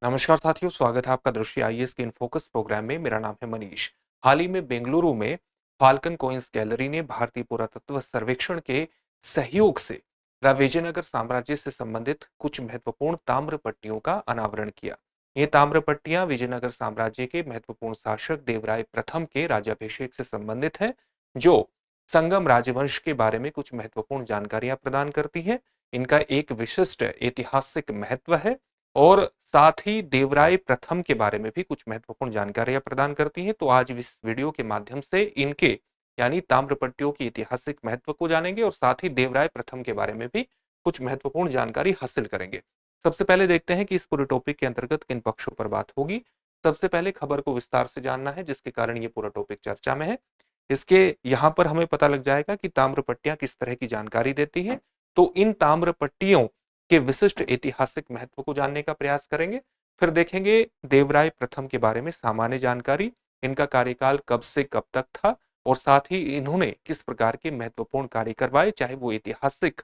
नमस्कार साथियों, स्वागत है आपका दृष्टि आईएएस के इन फोकस प्रोग्राम में। मेरा नाम है मनीष। हाल ही में बेंगलुरु में फाल्कन कॉइन्स गैलरी ने भारतीय पुरातत्व सर्वेक्षण के सहयोग से विजयनगर साम्राज्य से संबंधित कुछ महत्वपूर्ण ताम्र पट्टियों का अनावरण किया। ये ताम्र पट्टियां विजयनगर साम्राज्य के महत्वपूर्ण शासक देवराय प्रथम के राज्याभिषेक से संबंधित हैं, जो संगम राजवंश के बारे में कुछ महत्वपूर्ण जानकारियां प्रदान करती हैं। इनका एक विशिष्ट ऐतिहासिक महत्व है और साथ ही देवराय प्रथम के बारे में भी कुछ महत्वपूर्ण जानकारियां प्रदान करती हैं। तो आज इस वीडियो के माध्यम से इनके यानी ताम्रपट्टियों की ऐतिहासिक महत्व को जानेंगे और साथ ही देवराय प्रथम के बारे में भी कुछ महत्वपूर्ण जानकारी हासिल करेंगे। सबसे पहले देखते हैं कि इस पूरे टॉपिक के अंतर्गत किन पक्षों पर बात होगी। सबसे पहले खबर को विस्तार से जानना है, जिसके कारण ये पूरा टॉपिक चर्चा में है। इसके यहाँ पर हमें पता लग जाएगा कि ताम्रपट्टियां किस तरह की जानकारी देती हैं। तो इन ताम्रपट्टियों के विशिष्ट ऐतिहासिक महत्व को जानने का प्रयास करेंगे। फिर देखेंगे देवराय प्रथम के बारे में सामान्य जानकारी, इनका कार्यकाल कब से कब तक था और साथ ही इन्होंने किस प्रकार के महत्वपूर्ण कार्य करवाए, चाहे वो ऐतिहासिक,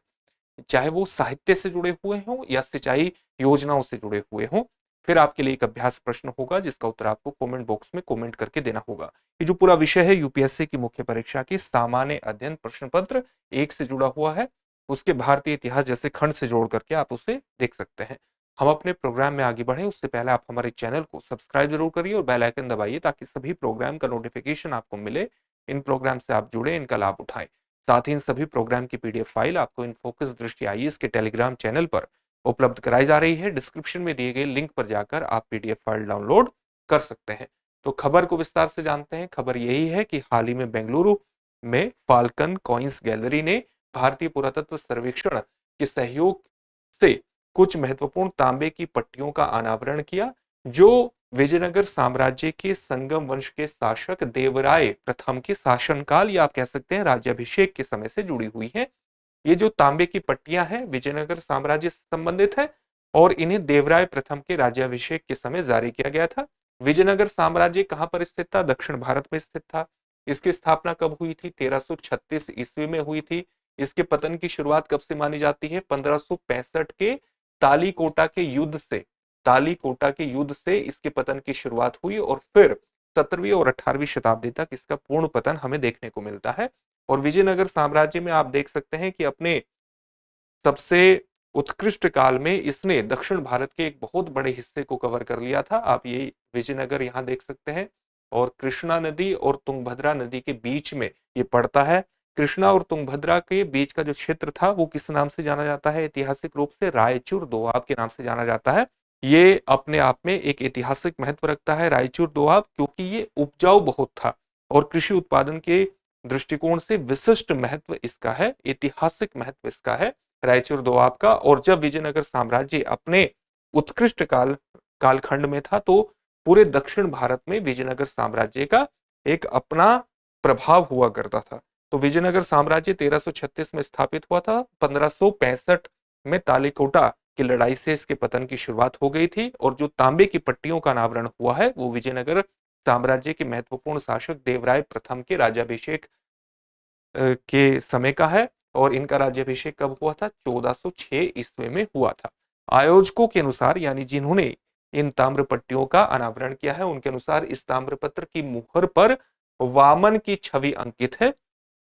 चाहे वो साहित्य से जुड़े हुए हों या सिंचाई योजनाओं से जुड़े हुए हों। फिर आपके लिए एक अभ्यास प्रश्न होगा, जिसका उत्तर आपको कमेंट बॉक्स में कमेंट करके देना होगा। ये जो पूरा विषय है यूपीएससी की मुख्य परीक्षा की सामान्य अध्ययन प्रश्न पत्र 1 से जुड़ा हुआ है। उसके भारतीय इतिहास जैसे खंड से जोड़ करके आप उसे देख सकते हैं। हम अपने प्रोग्राम में आगे बढ़े उससे पहले आप हमारे चैनल को सब्सक्राइब जरूर करिए और बेल आइकन दबाइए, ताकि सभी प्रोग्राम का नोटिफिकेशन आपको मिले। इन प्रोग्राम से आप जुड़े, इनका लाभ उठाएं। साथ ही इन सभी प्रोग्राम की पीडीएफ फाइल आपको इन फोकस दृष्टि आईएएस के टेलीग्राम चैनल पर उपलब्ध कराई जा रही है। डिस्क्रिप्शन में दिए गए लिंक पर जाकर आप पीडीएफ फाइल डाउनलोड कर सकते हैं। तो खबर को विस्तार से जानते हैं। खबर यही है कि हाल ही में बेंगलुरु में फाल्कन कॉइन्स गैलरी ने भारतीय पुरातत्व सर्वेक्षण के सहयोग से कुछ महत्वपूर्ण तांबे की पट्टियों का अनावरण किया, जो विजयनगर साम्राज्य के संगम वंश के शासक देवराय प्रथम के शासनकाल या आप कह सकते हैं राज्याभिषेक के समय से जुड़ी हुई है। ये जो तांबे की पट्टियां हैं विजयनगर साम्राज्य से संबंधित है और इन्हें देवराय प्रथम के राज्याभिषेक के समय जारी किया गया था। विजयनगर साम्राज्य कहां पर स्थित था? दक्षिण भारत में स्थित था। इसकी स्थापना कब हुई थी? 1336 ईस्वी में हुई थी। इसके पतन की शुरुआत कब से मानी जाती है? 1565 के तालीकोटा के युद्ध से। तालीकोटा के युद्ध से इसके पतन की शुरुआत हुई और फिर 17वीं और 18वीं शताब्दी तक इसका पूर्ण पतन हमें देखने को मिलता है। और विजयनगर साम्राज्य में आप देख सकते हैं कि अपने सबसे उत्कृष्ट काल में इसने दक्षिण भारत के एक बहुत बड़े हिस्से को कवर कर लिया था। आप ये विजयनगर यहाँ देख सकते हैं और कृष्णा नदी और तुंगभद्रा नदी के बीच में ये पड़ता है। कृष्णा और तुंगभद्रा के बीच का जो क्षेत्र था वो किस नाम से जाना जाता है? ऐतिहासिक रूप से रायचूर दोआब के नाम से जाना जाता है। ये अपने आप में एक ऐतिहासिक महत्व रखता है रायचूर दोआब, क्योंकि ये उपजाऊ बहुत था और कृषि उत्पादन के दृष्टिकोण से विशिष्ट महत्व इसका है, ऐतिहासिक महत्व इसका है रायचूर दोआब का। और जब विजयनगर साम्राज्य अपने उत्कृष्ट कालखंड में था, तो पूरे दक्षिण भारत में विजयनगर साम्राज्य का एक अपना प्रभाव हुआ करता था। तो विजयनगर साम्राज्य 1336 में स्थापित हुआ था। 1565 में तालीकोटा की लड़ाई से इसके पतन की शुरुआत हो गई थी और जो तांबे की पट्टियों का अनावरण हुआ है वो विजयनगर साम्राज्य के महत्वपूर्ण शासक देवराय प्रथम के राज्याभिषेक के समय का है। और इनका राज्याभिषेक कब हुआ था? 1406 ईस्वी में हुआ था। आयोजकों के अनुसार, यानी जिन्होंने इन ताम्रपट्टियों का अनावरण किया है, उनके अनुसार इस ताम्रपत्र की मुहर पर वामन की छवि अंकित है,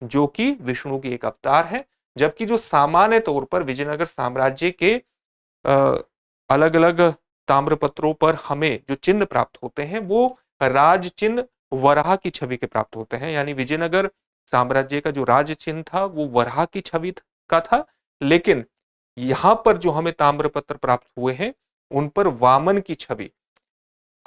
जो कि विष्णु की एक अवतार है। जबकि जो सामान्य तौर पर विजयनगर साम्राज्य के अलग अलग ताम्रपत्रों पर हमें जो चिन्ह प्राप्त होते हैं वो राज चिन्ह वराह की छवि के प्राप्त होते हैं। यानी विजयनगर साम्राज्य का जो राज चिन्ह था वो वराह की छवि का था, लेकिन यहां पर जो हमें ताम्रपत्र प्राप्त हुए हैं उन पर वामन की छवि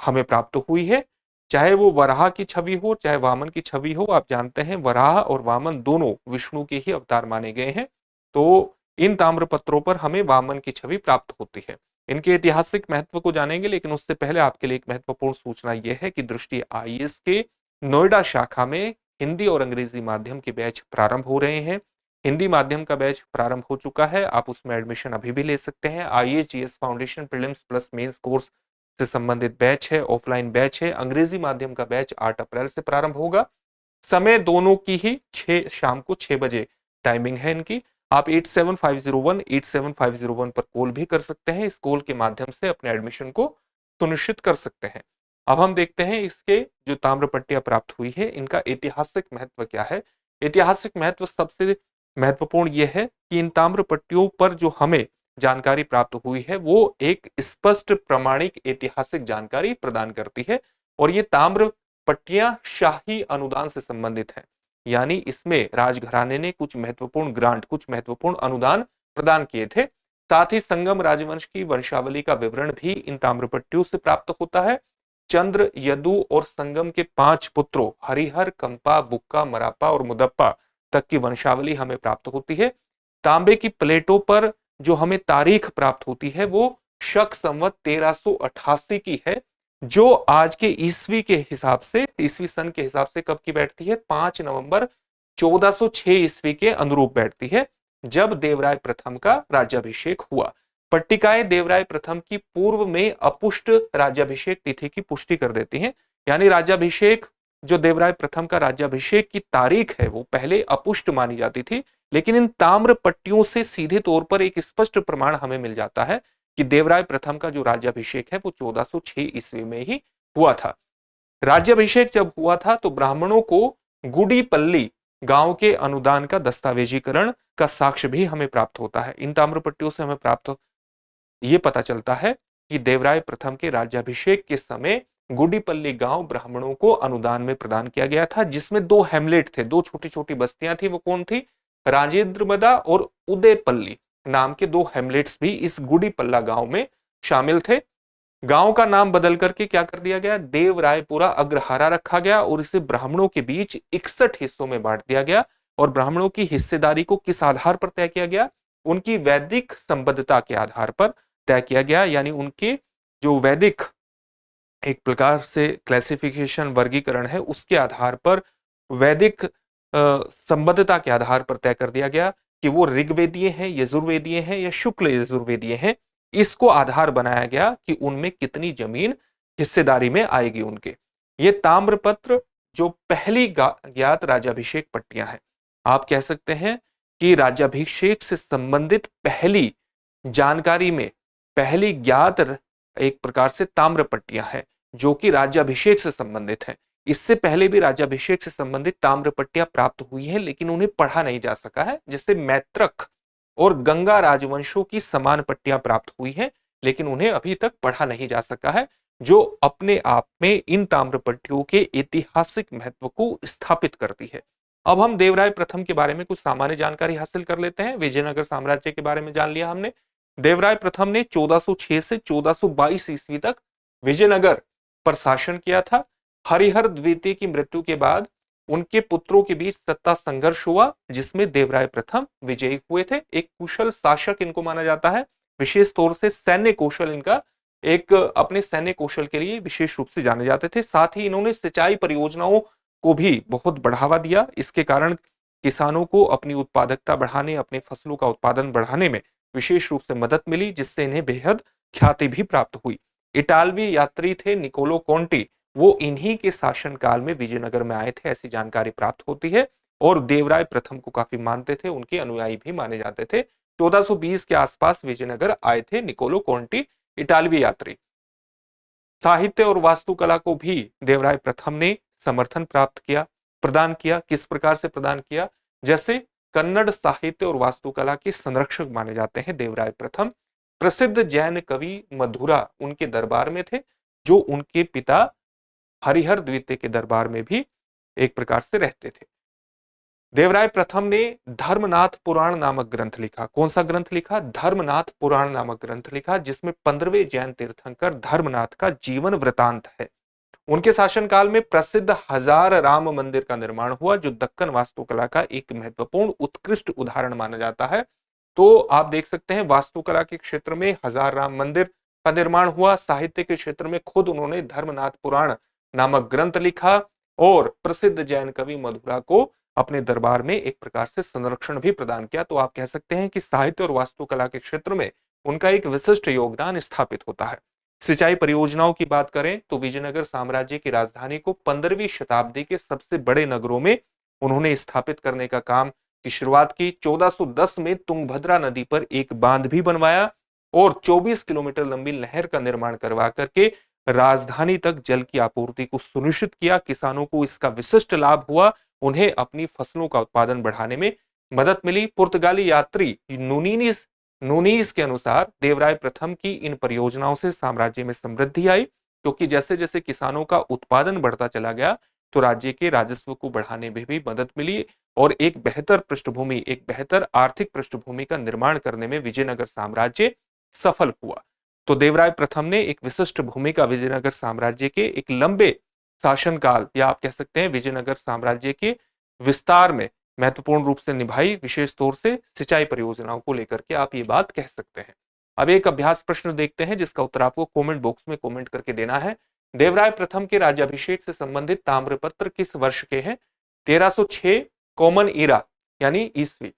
हमें प्राप्त हुई है। चाहे वो वराह की छवि हो चाहे वामन की छवि हो, आप जानते हैं वराह और वामन दोनों विष्णु के ही अवतार माने गए हैं। तो इन ताम्रपत्रों पर हमें वामन की छवि प्राप्त होती है। इनके ऐतिहासिक महत्व को जानेंगे, लेकिन उससे पहले आपके लिए एक महत्वपूर्ण सूचना यह है कि दृष्टि आईएएस के नोएडा शाखा में हिंदी और अंग्रेजी माध्यम के बैच प्रारंभ हो रहे हैं। हिंदी माध्यम का बैच प्रारंभ हो चुका है, आप उसमें एडमिशन अभी भी ले सकते हैं। IAS GS foundation prelims plus mains course से संबंधित बैच है, ऑफलाइन बैच है। अंग्रेजी माध्यम का बैच 8 अप्रैल से प्रारंभ होगा। समय दोनों की ही शाम को 6 बजे टाइमिंग है इनकी। आप 87501 87501 पर कॉल भी कर सकते हैं। इस कॉल के माध्यम से अपने एडमिशन को सुनिश्चित कर सकते हैं। अब हम देखते हैं इसके जो ताम्र पट्टियां प्राप्त हुई है इनका ऐतिहासिक महत्व क्या है। ऐतिहासिक महत्व सबसे महत्वपूर्ण यह है कि इन ताम्र पट्टियों पर जो हमें जानकारी प्राप्त हुई है वो एक स्पष्ट प्रामाणिक ऐतिहासिक जानकारी प्रदान करती है और ये ताम्र पट्टियां शाही अनुदान से संबंधित हैं। यानी इसमें राजघराने ने कुछ महत्वपूर्ण ग्रांट, कुछ महत्वपूर्ण अनुदान प्रदान किए थे। साथ ही संगम राजवंश की वंशावली का विवरण भी इन ताम्रपट्टियों से प्राप्त होता है। चंद्र, यदु और संगम के 5 पुत्रों हरिहर, कंपा, बुक्का, मरापा और मुदप्पा तक की वंशावली हमें प्राप्त होती है। तांबे की प्लेटों पर जो हमें तारीख प्राप्त होती है वो शक संवत 1388 की है, जो आज के ईस्वी के हिसाब से, ईस्वी सन के हिसाब से कब की बैठती है, 5 नवंबर 1406 ईस्वी के अनुरूप बैठती है, जब देवराय प्रथम का राज्याभिषेक हुआ। पट्टिकाएं देवराय प्रथम की पूर्व में अपुष्ट राज्याभिषेक तिथि की पुष्टि कर देती हैं। यानी राज्याभिषेक, जो देवराय प्रथम का राज्याभिषेक की तारीख है वो पहले अपुष्ट मानी जाती थी, लेकिन इन ताम्र पट्टियों से सीधे तौर पर एक स्पष्ट प्रमाण हमें मिल जाता है कि देवराय प्रथम का जो राज्याभिषेक है वो 1406 ईस्वी में ही हुआ था। राज्याभिषेक जब हुआ था तो ब्राह्मणों को गुडीपल्ली गांव के अनुदान का दस्तावेजीकरण का साक्ष्य भी हमें प्राप्त होता है। इन ताम्रपट्टियों से हमें प्राप्त ये पता चलता है कि देवराय प्रथम के राज्याभिषेक के समय गुडीपल्ली गांव ब्राह्मणों को अनुदान में प्रदान किया गया था, जिसमें 2 हैमलेट थे, 2 छोटी छोटी बस्तियां थी। वो कौन थी? राजेंद्रमदा और उदयपल्ली नाम के 2 हैमलेट्स भी इस गुडीपल्ला गांव में शामिल थे। गांव का नाम बदल करके क्या कर दिया गया? देवरायपुरा अग्रहारा रखा गया और इसे ब्राह्मणों के बीच 61 हिस्सों में बांट दिया गया। और ब्राह्मणों की हिस्सेदारी को किस आधार पर तय किया गया? उनकी वैदिक संबद्धता के आधार पर तय किया गया। यानी उनके जो वैदिक एक प्रकार से क्लासिफिकेशन, वर्गीकरण है, उसके आधार पर, वैदिक संबद्धता के आधार पर तय कर दिया गया कि वो ऋग्वेदीय हैं, यजुर्वेदीय हैं या शुक्ल यजुर्वेदीय हैं। इसको आधार बनाया गया कि उनमें कितनी जमीन हिस्सेदारी में आएगी उनके। ये ताम्रपत्र जो पहली ज्ञात राज्याभिषेक पट्टियां हैं, आप कह सकते हैं कि राज्याभिषेक से संबंधित पहली जानकारी में पहली ज्ञात एक प्रकार से ताम्र पट्टियां हैं जो कि राज्याभिषेक से संबंधित हैं। इससे पहले भी राज्याभिषेक से संबंधित ताम्र पट्टियां प्राप्त हुई हैं, लेकिन उन्हें पढ़ा नहीं जा सका है। जैसे मैत्रक और गंगा राजवंशों की समान पट्टियां प्राप्त हुई हैं, लेकिन उन्हें अभी तक पढ़ा नहीं जा सका है, जो अपने आप में इन ताम्र पट्टियों के ऐतिहासिक महत्व को स्थापित करती है। अब हम देवराय प्रथम के बारे में कुछ सामान्य जानकारी हासिल कर लेते हैं। विजयनगर साम्राज्य के बारे में जान लिया हमने। देवराय प्रथम ने 1406 से 1422 ईस्वी तक विजयनगर पर शासन किया था। हरिहर द्वितीय की मृत्यु के बाद उनके पुत्रों के बीच सत्ता संघर्ष हुआ, जिसमें देवराय प्रथम विजयी हुए थे। एक कुशल शासक इनको माना जाता है, विशेष तौर से सैन्य कौशल इनका, एक अपने सैन्य कौशल के लिए विशेष रूप से जाने जाते थे। साथ ही इन्होंने सिंचाई परियोजनाओं को भी बहुत बढ़ावा दिया। इसके कारण किसानों को अपनी उत्पादकता बढ़ाने, अपने फसलों का उत्पादन बढ़ाने में विशेष रूप से मदद मिली, जिससे इन्हें बेहद ख्याति भी प्राप्त हुई। इटालवी यात्री थे निकोलो कोंटी, वो इन्हीं के शासनकाल में विजयनगर में आए थे, ऐसी जानकारी प्राप्त होती है। और देवराय प्रथम को काफी मानते थे, उनके अनुयायी भी माने जाते थे। 1420 के आसपास विजयनगर आए थे निकोलो कोंटी, इटालवी यात्री। साहित्य और वास्तुकला को भी देवराय प्रथम ने समर्थन प्राप्त किया, प्रदान किया। किस प्रकार से प्रदान किया? जैसे कन्नड़ साहित्य और वास्तुकला के संरक्षक माने जाते हैं देवराय प्रथम। प्रसिद्ध जैन कवि मधुरा उनके दरबार में थे, जो उनके पिता हरिहर द्वितीय के दरबार में भी एक प्रकार से रहते थे। देवराय प्रथम ने धर्मनाथ पुराण नामक ग्रंथ लिखा। कौन सा ग्रंथ लिखा? धर्मनाथ पुराण नामक ग्रंथ लिखा, जिसमें 15वें जैन तीर्थंकर धर्मनाथ का जीवन वृतांत है। उनके शासनकाल में प्रसिद्ध हजार राम मंदिर का निर्माण हुआ, जो दक्कन वास्तुकला का एक महत्वपूर्ण उत्कृष्ट उदाहरण माना जाता है। तो आप देख सकते हैं वास्तुकला के क्षेत्र में हजार राम मंदिर का निर्माण हुआ। साहित्य के क्षेत्र में खुद उन्होंने धर्मनाथ पुराण नामक ग्रंथ लिखा और प्रसिद्ध जैन कवि मधुरा को अपने दरबार में एक प्रकार से संरक्षण भी प्रदान किया। तो आप कह सकते हैं कि साहित्य और वास्तुकला के क्षेत्र में उनका एक विशिष्ट योगदान स्थापित होता है। सिंचाई परियोजनाओं की बात करें तो विजयनगर साम्राज्य की राजधानी को 15वीं शताब्दी के सबसे बड़े नगरों में उन्होंने स्थापित करने का काम की शुरुआत की। 1410 में तुंगभद्रा नदी पर एक बांध भी बनवाया और 24 किलोमीटर लंबी नहर का निर्माण करवा करके राजधानी तक जल की आपूर्ति को सुनिश्चित किया। किसानों को इसका विशिष्ट लाभ हुआ, उन्हें अपनी फसलों का उत्पादन बढ़ाने में मदद मिली। पुर्तगाली यात्री नूनीज के अनुसार देवराय प्रथम की इन परियोजनाओं से साम्राज्य में समृद्धि आई, क्योंकि जैसे जैसे किसानों का उत्पादन बढ़ता चला गया तो राज्य के राजस्व को बढ़ाने में भी मदद मिली और एक बेहतर आर्थिक पृष्ठभूमि का निर्माण करने में विजयनगर साम्राज्य सफल हुआ। तो देवराय प्रथम ने एक विशिष्ट भूमिका विजयनगर साम्राज्य के एक लंबे शासनकाल या आप कह सकते हैं विजयनगर साम्राज्य के विस्तार में महत्वपूर्ण रूप से निभाई, विशेष तौर से सिंचाई परियोजनाओं को लेकर के आप ये बात कह सकते हैं। अब एक अभ्यास प्रश्न देखते हैं जिसका उत्तर आपको कमेंट बॉक्स में कमेंट करके देना है। देवराय प्रथम के राज्याभिषेक से संबंधित ताम्रपत्र किस वर्ष के हैं? 1306 कॉमन ईरा यानी ईस्वी,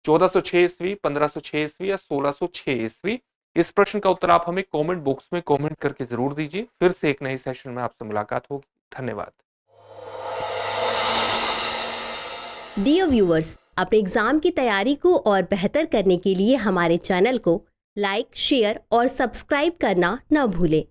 1406 ईस्वी, 1506 ईस्वी या 1606 ईस्वी। इस प्रश्न का उत्तर आप हमें कमेंट बॉक्स में कमेंट करके जरूर दीजिए। फिर से एक नए सेशन में आपसे मुलाकात होगी। धन्यवाद। डियर व्यूअर्स, अपने एग्जाम की तैयारी को और बेहतर करने के लिए हमारे चैनल को लाइक, शेयर और सब्सक्राइब करना न भूलें।